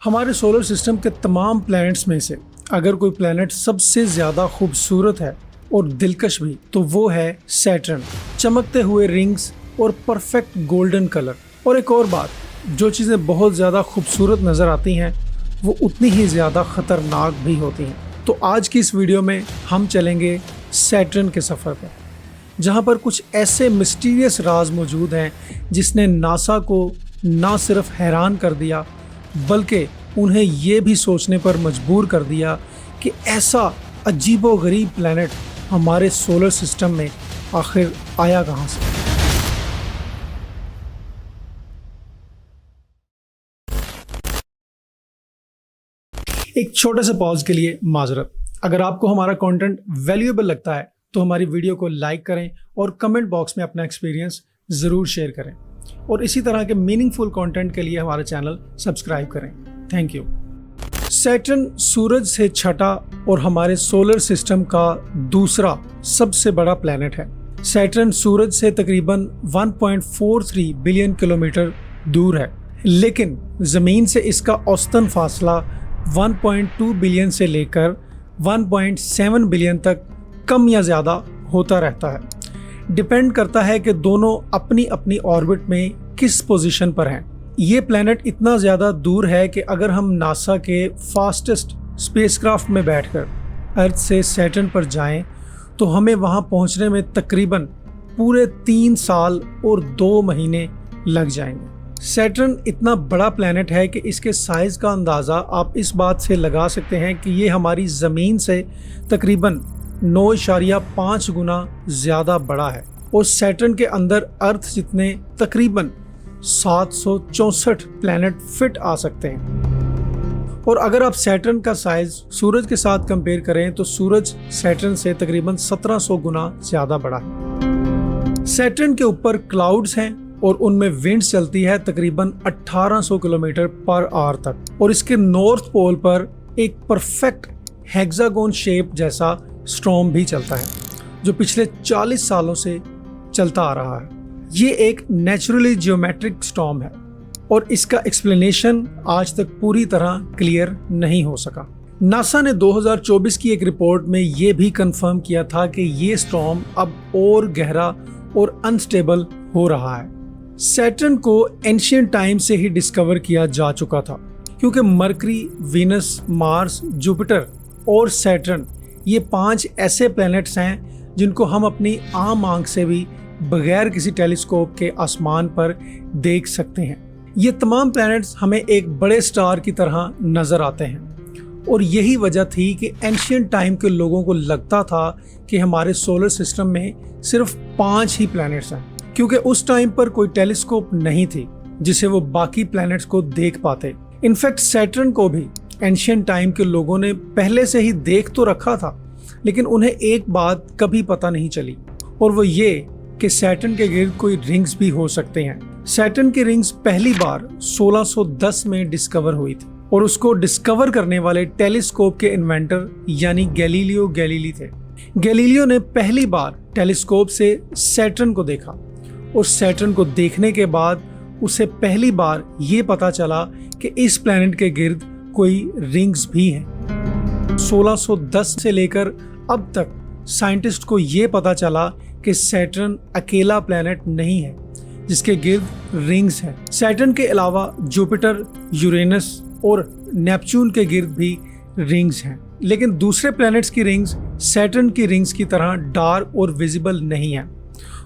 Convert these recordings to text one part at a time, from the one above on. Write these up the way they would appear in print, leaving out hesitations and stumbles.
हमारे solar system के तमाम प्लैनेट्स में से अगर कोई प्लैनेट सबसे ज़्यादा खूबसूरत है और दिलकश भी तो वो है सैटर्न। चमकते हुए रिंग्स और परफेक्ट गोल्डन कलर। और एक और बात, जो चीज़ें बहुत ज़्यादा खूबसूरत नज़र आती हैं वो उतनी ही ज़्यादा ख़तरनाक भी होती हैं। तो आज की इस वीडियो में हम चलेंगे सैटर्न के सफ़र पर, जहाँ पर कुछ ऐसे मिस्टीरियस राज मौजूद हैं जिसने नासा को ना सिर्फ हैरान कर दिया बल्कि उन्हें ये भी सोचने पर मजबूर कर दिया कि ऐसा अजीबोगरीब प्लैनेट हमारे सोलर सिस्टम में आखिर आया कहाँ से। एक छोटे से पॉज के लिए माजरत। अगर आपको हमारा कंटेंट वैल्यूएबल लगता है तो हमारी वीडियो को लाइक करें और कमेंट बॉक्स में अपना एक्सपीरियंस ज़रूर शेयर करें, और इसी तरह के मीनिंगफुल कंटेंट के लिए हमारा चैनल सब्सक्राइब करें। Thank you. सैटर्न सूरज से छठा और हमारे सोलर सिस्टम का दूसरा सबसे बड़ा प्लैनेट है। सैटर्न सूरज से तकरीबन 1.43 बिलियन किलोमीटर दूर है, लेकिन ज़मीन से इसका औसतन फासला 1.2 बिलियन से लेकर 1.7 बिलियन तक कम या ज़्यादा होता रहता है। डिपेंड करता है कि दोनों अपनी अपनी ऑर्बिट में किस पोजीशन पर हैं। ये प्लैनेट इतना ज़्यादा दूर है कि अगर हम नासा के फास्टेस्ट स्पेसक्राफ्ट में बैठकर अर्थ से सैटर्न पर जाएं तो हमें वहां पहुंचने में तकरीबन पूरे 3 साल और 2 महीने लग जाएंगे। सैटर्न इतना बड़ा प्लैनेट है कि इसके साइज़ का अंदाज़ा आप इस बात से लगा सकते हैं कि ये हमारी ज़मीन से तकरीबन 9.5 गुना ज़्यादा बड़ा है, और सैटर्न के अंदर अर्थ जितने तकरीबन 764 प्लैनेट फिट आ सकते हैं। और अगर आप सैटर्न का साइज़ सूरज के साथ कंपेयर करें तो सूरज सैटर्न से तकरीबन 1700 गुना ज़्यादा बड़ा है। सैटर्न के ऊपर क्लाउड्स हैं और उनमें विंड चलती है तकरीबन 1800 किलोमीटर पर आवर तक, और इसके नॉर्थ पोल पर एक परफेक्ट हेक्सागोन शेप जैसा स्टॉर्म भी चलता है जो पिछले 40 सालों से चलता आ रहा है। ये एक नेचुरली जियोमेट्रिक स्टॉर्म है और इसका एक्सप्लेनेशन आज तक पूरी तरह क्लियर नहीं हो सका। नासा ने 2024 की एक रिपोर्ट में ये भी कंफर्म किया था कि ये स्टॉर्म अब और गहरा और अनस्टेबल हो रहा है। सैटर्न को एंशिएंट टाइम से ही डिस्कवर किया जा चुका था, क्योंकि मरकरी, वीनस, मार्स, जुपिटर और सैटर्न ये 5 ऐसे प्लैनेट्स हैं जिनको हम अपनी आम आंख से भी बगैर किसी टेलीस्कोप के आसमान पर देख सकते हैं। ये तमाम प्लैनेट्स हमें एक बड़े स्टार की तरह नज़र आते हैं, और यही वजह थी कि एंशिएंट टाइम के लोगों को लगता था कि हमारे सोलर सिस्टम में सिर्फ 5 ही प्लैनेट्स हैं, क्योंकि उस टाइम पर कोई टेलीस्कोप नहीं थी जिसे वो बाकी प्लैनेट्स को देख पाते। इनफैक्ट सैटर्न को भी एंशिएंट टाइम के लोगों ने पहले से ही देख तो रखा था, लेकिन उन्हें एक बात कभी पता नहीं चली, और वो ये कि सैटर्न के गिर्द कोई रिंग्स भी हो सकते हैं। सैटर्न की रिंग्स पहली बार 1610 में डिस्कवर हुई थी, और उसको डिस्कवर करने वाले टेलीस्कोप के इन्वेंटर यानी गैलीलियो गैलीली थे। गैलीलियो ने पहली बार टेलीस्कोप से सैटर्न को देखा, और सैटर्न को देखने के बाद उसे पहली बार ये पता चला कि इस प्लैनेट के गिर्द कोई रिंग्स भी हैं। 1610 से लेकर अब तक साइंटिस्ट को ये पता चला कि सैटर्न अकेला प्लैनेट नहीं है जिसके गिर्द रिंग्स हैं। सैटर्न के अलावा जुपिटर, यूरेनस और नेपच्यून के गिर्द भी रिंग्स हैं, लेकिन दूसरे प्लैनेट्स की रिंग्स सैटर्न की रिंग्स की तरह डार्क और विजिबल नहीं हैं।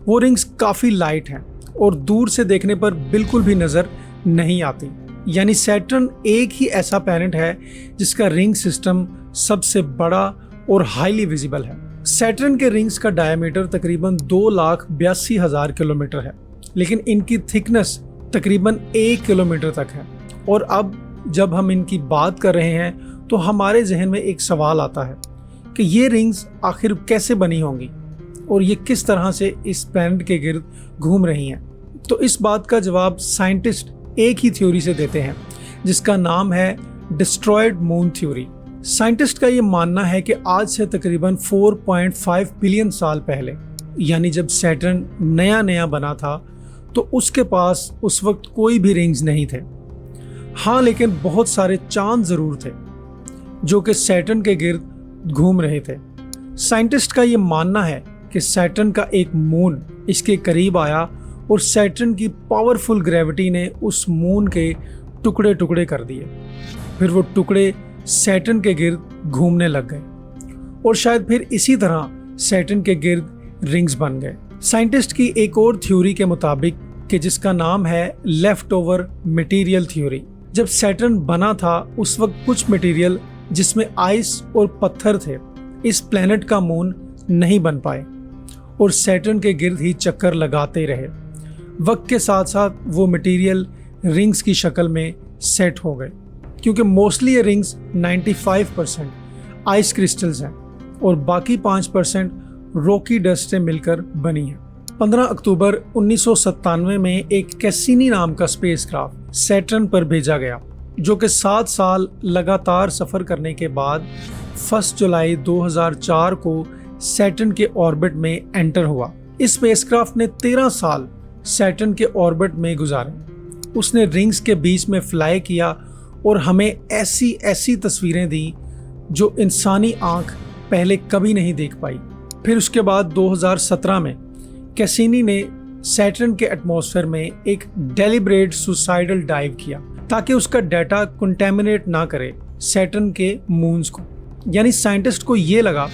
वो रिंग्स काफ़ी लाइट हैं और दूर से देखने पर बिल्कुल भी नज़र नहीं आती। यानी सैटर्न एक ही ऐसा प्लैनेट है जिसका रिंग सिस्टम सबसे बड़ा और हाईली विजिबल है। सैटर्न के रिंग्स का डायमीटर तकरीबन 2,82,000 किलोमीटर है, लेकिन इनकी थिकनेस तकरीबन 1 किलोमीटर तक है। और अब जब हम इनकी बात कर रहे हैं तो हमारे जहन में एक सवाल आता है कि ये रिंग्स आखिर कैसे बनी होंगी और ये किस तरह से इस प्लैनेट के गिर्द घूम रही हैं। तो इस बात का जवाब साइंटिस्ट एक ही थ्योरी से देते हैं जिसका नाम है डिस्ट्रॉयड मून थ्योरी। साइंटिस्ट का ये मानना है कि आज से तकरीबन 4.5 बिलियन साल पहले, यानी जब सैटर्न नया नया बना था, तो उसके पास उस वक्त कोई भी रिंग्स नहीं थे। हाँ, लेकिन बहुत सारे चांद जरूर थे जो कि सैटर्न के गिर्द घूम रहे थे। साइंटिस्ट का ये मानना है कि सैटर्न का एक मून इसके करीब आया और सैटर्न की पावरफुल ग्रेविटी ने उस मून के टुकड़े टुकड़े कर दिए। फिर वो टुकड़े सैटर्न के गिर्द घूमने लग गए और शायद फिर इसी तरह सैटर्न के गिर्द रिंग्स बन गए। साइंटिस्ट की एक और थ्योरी के मुताबिक कि जिसका नाम है लेफ्ट ओवर मटीरियल थ्योरी, जब सैटर्न बना था उस वक्त कुछ मटेरियल जिसमें आइस और पत्थर थे इस प्लेनेट का मून नहीं बन पाए और सैटर्न के गिर्द ही चक्कर लगाते रहे। वक्त के साथ साथ वो मटेरियल रिंग्स की शक्ल में सेट हो गए, क्योंकि मोस्टली ये रिंग्स 95% आइस क्रिस्टल्स हैं और बाकी 5% रॉकी डस्ट से मिलकर बनी है। 15 अक्टूबर 1997 में एक कैसिनी नाम का स्पेसक्राफ्ट सैटर्न पर भेजा गया, जो कि 7 साल लगातार सफर करने के बाद 1 जुलाई 2004 को सैटर्न के ऑर्बिट में एंटर हुआ। इस स्पेसक्राफ्ट ने 13 साल सैटर्न के ऑर्बिट में गुजारे। उसने रिंग्स के बीच में फ्लाई किया और हमें ऐसी ऐसी तस्वीरें दी जो इंसानी आंख पहले कभी नहीं देख पाई। फिर उसके बाद 2017 में कैसिनी ने सैटर्न के एटमॉस्फेयर में एक डेलिब्रेट सुसाइडल डाइव किया ताकि उसका डाटा कंटेमिनेट ना करे सैटर्न के मून्स को। यानी साइंटिस्ट को ये लगा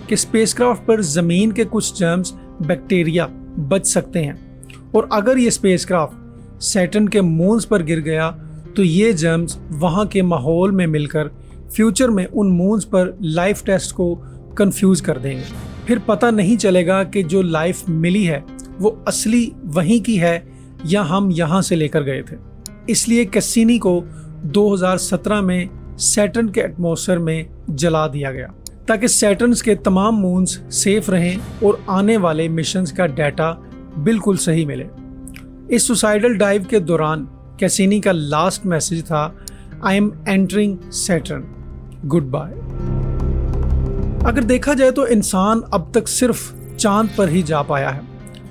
कि स्पेसक्राफ्ट पर ज़मीन के कुछ जर्म्स, बैक्टीरिया बच सकते हैं और अगर ये स्पेसक्राफ्ट सैटर्न के मून्स पर गिर गया तो ये जर्म्स वहाँ के माहौल में मिलकर फ्यूचर में उन मून्स पर लाइफ टेस्ट को कंफ्यूज कर देंगे। फिर पता नहीं चलेगा कि जो लाइफ मिली है वो असली वहीं की है या हम यहाँ से लेकर गए थे। इसलिए कैसिनी को 2017 में सैटर्न के एटमॉस्फेयर में जला दिया गया ताकि सैटर्न के तमाम मून्स सेफ रहें और आने वाले मिशंस का डाटा बिल्कुल सही मिले। इस सुसाइडल डाइव के दौरान कैसिनी का लास्ट मैसेज था, I am entering Saturn, good bye. अगर देखा जाए तो इंसान अब तक सिर्फ चांद पर ही जा पाया है,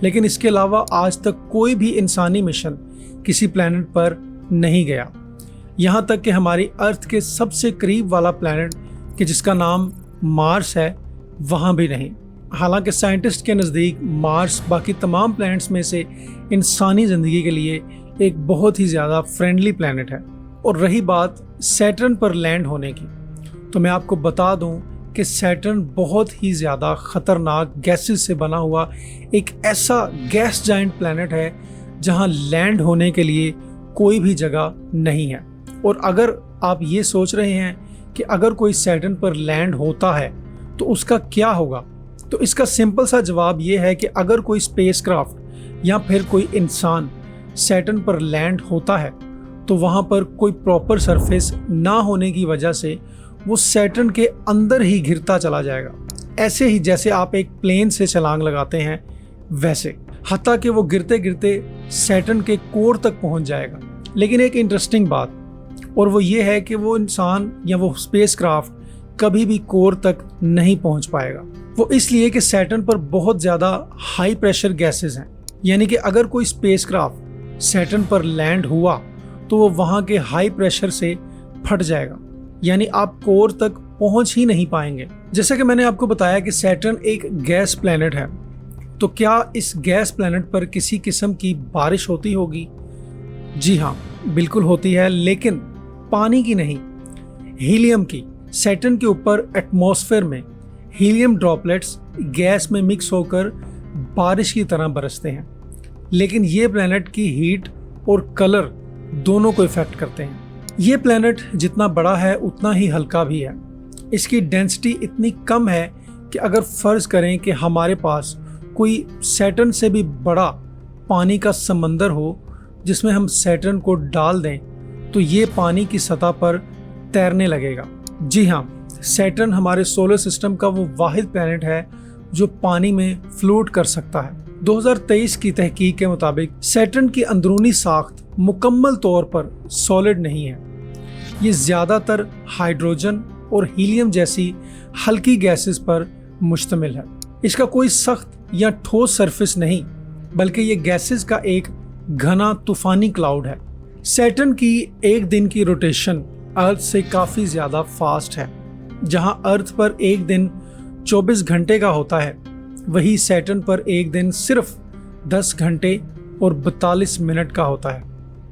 लेकिन इसके अलावा आज तक कोई भी इंसानी मिशन किसी प्लेनेट पर नहीं गया। यहाँ तक कि हमारी अर्थ के सबसे करीब वाला प्लेनेट कि जिसका नाम मार्स है वहाँ भी नहीं। हालांकि साइंटिस्ट के नज़दीक मार्स बाकी तमाम प्लैनेट्स में से इंसानी ज़िंदगी के लिए एक बहुत ही ज़्यादा फ्रेंडली प्लैनेट है। और रही बात सैटर्न पर लैंड होने की, तो मैं आपको बता दूं कि सैटर्न बहुत ही ज़्यादा ख़तरनाक गैसेस से बना हुआ एक ऐसा गैस जाइंट प्लैनेट है जहां लैंड होने के लिए कोई भी जगह नहीं है। और अगर आप ये सोच रहे हैं कि अगर कोई सैटर्न पर लैंड होता है तो उसका क्या होगा, तो इसका सिंपल सा जवाब ये है कि अगर कोई स्पेसक्राफ्ट या फिर कोई इंसान सैटर्न पर लैंड होता है तो वहाँ पर कोई प्रॉपर सरफेस ना होने की वजह से वो सैटर्न के अंदर ही घिरता चला जाएगा, ऐसे ही जैसे आप एक प्लेन से छलांग लगाते हैं वैसे, हत्ता कि वो गिरते गिरते सैटर्न के कोर तक पहुँच जाएगा। लेकिन एक इंटरेस्टिंग बात और वो ये है कि वो इंसान या वो स्पेसक्राफ्ट कभी भी कोर तक नहीं पहुंच पाएगा। वो इसलिए कि सैटर्न पर बहुत ज़्यादा हाई प्रेशर गैसेस हैं, यानी कि अगर कोई स्पेसक्राफ्ट सैटर्न पर लैंड हुआ तो वो वहाँ के हाई प्रेशर से फट जाएगा, यानी आप कोर तक पहुंच ही नहीं पाएंगे। जैसा कि मैंने आपको बताया कि सैटर्न एक गैस प्लैनेट है, तो क्या इस गैस प्लैनेट पर किसी किस्म की बारिश होती होगी? जी हाँ, बिल्कुल होती है, लेकिन पानी की नहीं, हीलियम की। सैटर्न के ऊपर एटमॉस्फेयर में हीलियम ड्रॉपलेट्स गैस में मिक्स होकर बारिश की तरह बरसते हैं, लेकिन ये प्लैनेट की हीट और कलर दोनों को इफेक्ट करते हैं। ये प्लैनेट जितना बड़ा है उतना ही हल्का भी है। इसकी डेंसिटी इतनी कम है कि अगर फर्ज करें कि हमारे पास कोई सैटर्न से भी बड़ा पानी का समंदर हो जिसमें हम सैटर्न को डाल दें तो ये पानी की सतह पर तैरने लगेगा। जी हाँ, सैटर्न हमारे सोलर सिस्टम का वो वाहिद प्लैनेट है जो पानी में फ्लोट कर सकता है। 2023 की तहकीक के मुताबिक सैटर्न की अंदरूनी साख्त मुकम्मल तौर पर सॉलिड नहीं है। ये ज़्यादातर हाइड्रोजन और हीलियम जैसी हल्की गैसेस पर मुश्तमिल है। इसका कोई सख्त या ठोस सरफेस नहीं, बल्कि ये गैसेस का एक घना तूफानी क्लाउड है। सैटर्न की एक दिन की रोटेशन अर्थ से काफ़ी ज़्यादा फास्ट है। जहां अर्थ पर एक दिन 24 घंटे का होता है, वही सैटर्न पर एक दिन सिर्फ 10 घंटे और 42 मिनट का होता है।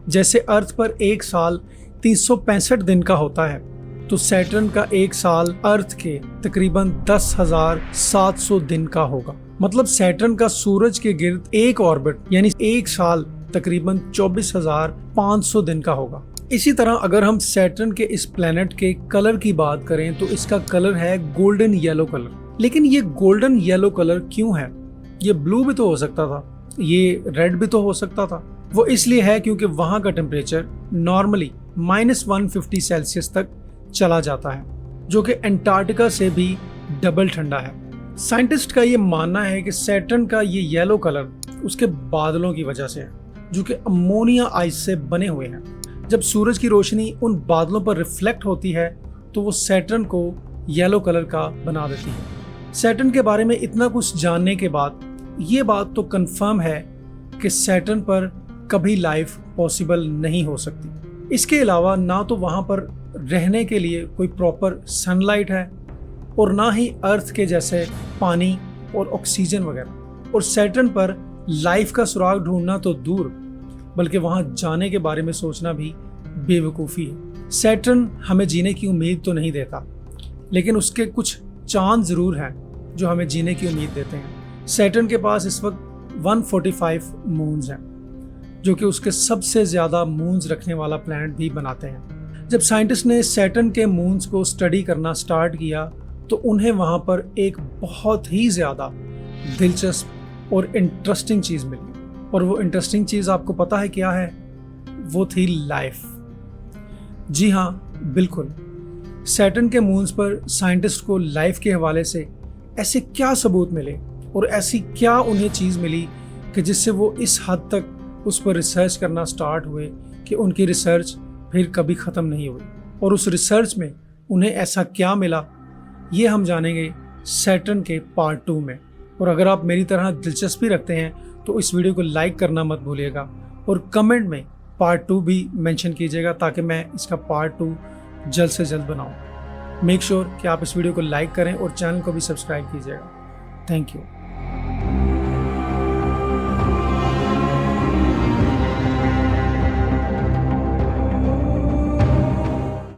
जैसे अर्थ पर एक साल 365 दिन का होता है, तो सैटर्न का एक साल अर्थ के तकरीबन 10,700 दिन का होगा। मतलब सैटर्न का सूरज के गिर्द एक ऑर्बिट यानी एक साल तकरीबन 24,500 दिन का होगा। इसी तरह अगर हम सैटर्न के इस प्लेनेट के कलर की बात करें तो इसका कलर है गोल्डन येलो कलर। लेकिन ये गोल्डन येलो कलर क्यों है? ये ब्लू भी तो हो सकता था, ये रेड भी तो हो सकता था। वो इसलिए है क्योंकि वहां का टेम्परेचर नॉर्मली -150 सेल्सियस तक चला जाता है, जो कि अंटार्कटिका से भी डबल ठंडा है। साइंटिस्ट का ये मानना है कि सैटर्न का ये येलो कलर उसके बादलों की वजह से है, जो कि अमोनिया आइस से बने हुए हैं। जब सूरज की रोशनी उन बादलों पर रिफ्लेक्ट होती है तो वो सैटर्न को येलो कलर का बना देती है। सैटर्न के बारे में इतना कुछ जानने के बाद ये बात तो कंफर्म है कि सैटर्न पर कभी लाइफ पॉसिबल नहीं हो सकती। इसके अलावा ना तो वहाँ पर रहने के लिए कोई प्रॉपर सनलाइट है और ना ही अर्थ के जैसे पानी और ऑक्सीजन वगैरह। और सैटर्न पर लाइफ का सुराग ढूंढना तो दूर, बल्कि वहां जाने के बारे में सोचना भी बेवकूफ़ी है। सैटर्न हमें जीने की उम्मीद तो नहीं देता, लेकिन उसके कुछ चांद ज़रूर हैं जो हमें जीने की उम्मीद देते हैं। सैटर्न के पास इस वक्त 145 मून्स हैं, जो कि उसके सबसे ज़्यादा मून्स रखने वाला प्लैनेट भी बनाते हैं। जब साइंटिस्ट ने सैटर्न के मून्स को स्टडी करना स्टार्ट किया तो उन्हें वहाँ पर एक बहुत ही ज़्यादा दिलचस्प और इंटरेस्टिंग चीज़ मिली। और वो इंटरेस्टिंग चीज़ आपको पता है क्या है? वो थी लाइफ। जी हाँ, बिल्कुल। सैटर्न के मून्स पर साइंटिस्ट को लाइफ के हवाले से ऐसे क्या सबूत मिले और ऐसी क्या उन्हें चीज़ मिली कि जिससे वो इस हद तक उस पर रिसर्च करना स्टार्ट हुए कि उनकी रिसर्च फिर कभी ख़त्म नहीं हुई। और उस रिसर्च में उन्हें ऐसा क्या मिला, ये हम जानेंगे सैटर्न के पार्ट 2 में। और अगर आप मेरी तरह दिलचस्पी रखते हैं तो इस वीडियो को लाइक करना मत भूलिएगा और कमेंट में पार्ट 2 भी मेंशन कीजिएगा, ताकि मैं इसका पार्ट 2 जल्द से जल्द बनाऊं। मेक श्योर कि आप इस वीडियो को लाइक करें और चैनल को भी सब्सक्राइब कीजिएगा। Thank you.